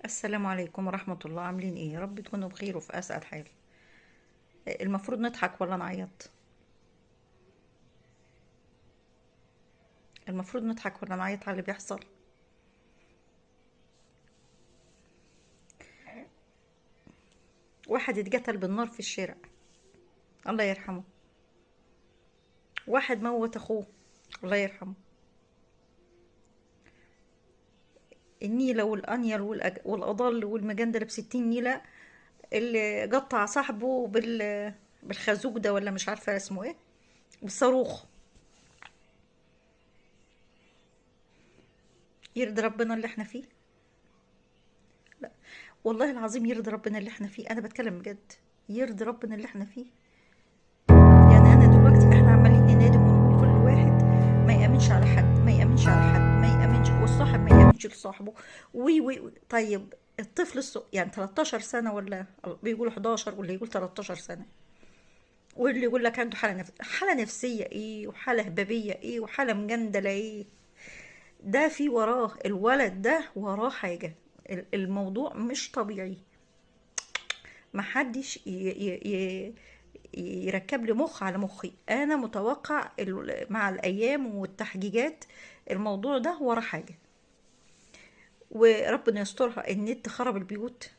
السلام عليكم ورحمة الله. عاملين ايه؟ يا رب تكونوا بخير وفي أسعد حال. المفروض نضحك ولا نعيط؟ المفروض نضحك ولا نعيط على اللي بيحصل؟ واحد اتقتل بالنار في الشارع، الله يرحمه. واحد موت أخوه، الله يرحمه. النيلة والأنيل والأضل والمجندل بستين نيلة. اللي قطع صاحبه بالخازوق ده، ولا مش عارفة اسمه ايه، بالصاروخ. يرضي ربنا اللي احنا فيه؟ لا، والله العظيم يرضي ربنا اللي احنا فيه، انا بتكلم بجد. يرضي ربنا اللي احنا فيه. يعني انا دلوقتي احنا عمالين ننادي ونقول كل واحد ما يامنش على حد، ما يامنش على حد، ما يامنش، والصاحب ما يامنش لصاحبه. وي طيب، الطفل يعني 13 سنه، ولا بيقول 11، واللي يقول 13 سنه، واللي يقول لك عنده حاله نفسيه ايه، وحاله هبابيه ايه، وحاله مجندله ايه. ده في وراه الولد ده، وراه حاجه. الموضوع مش طبيعي. محدش يركب لي مخ على مخي. انا متوقع مع الايام والتحقيقات الموضوع ده ورا حاجه، وربنا يسترها. النت خرب البيوت.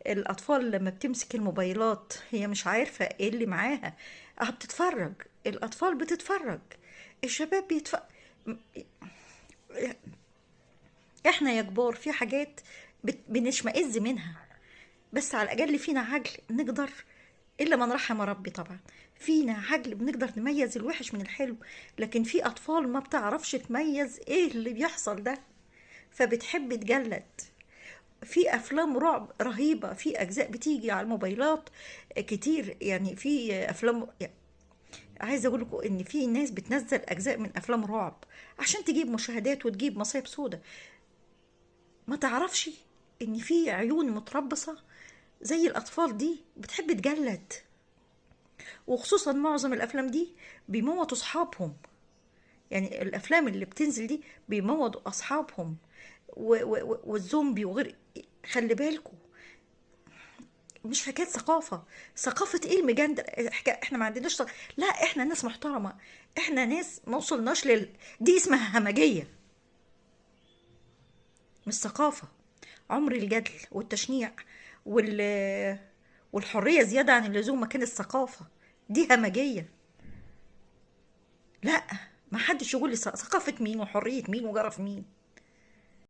الاطفال لما بتمسك الموبايلات هي مش عارفه ايه اللي معاها، بتتفرج. الاطفال بتتفرج، الشباب بيتفرج. احنا يا كبار في حاجات بنشمئز منها، بس على الأقل فينا عقل نقدر، إلا من رحم ربي طبعا. فينا عقل بنقدر نميز الوحش من الحلو. لكن في أطفال ما بتعرفش تميز إيه اللي بيحصل ده، فبتحب تجلد. في أفلام رعب رهيبة، في أجزاء بتيجي على الموبايلات كتير. يعني في أفلام، يعني عايزة أقول لكم إن في ناس بتنزل أجزاء من أفلام رعب عشان تجيب مشاهدات وتجيب مصايب سودة. ما تعرفش إن في عيون متربصة زي الأطفال دي بتحب تجلد. وخصوصا معظم الافلام دي بيموتوا اصحابهم. يعني الافلام اللي بتنزل دي بيموتوا اصحابهم، والزومبي وغير. خلي بالكم، مش حكايه ثقافه. ثقافه ايه المجندل؟ احنا ما عندناش لا، احنا ناس محترمه. احنا ناس ما وصلناش دي اسمها همجيه، مش ثقافه. عمر الجدل والتشنيع والحريه زياده عن اللزوم ما كانت ثقافه، دي همجيه. لا، ما حدش يقول لي ثقافة مين وحرية مين وجرف مين.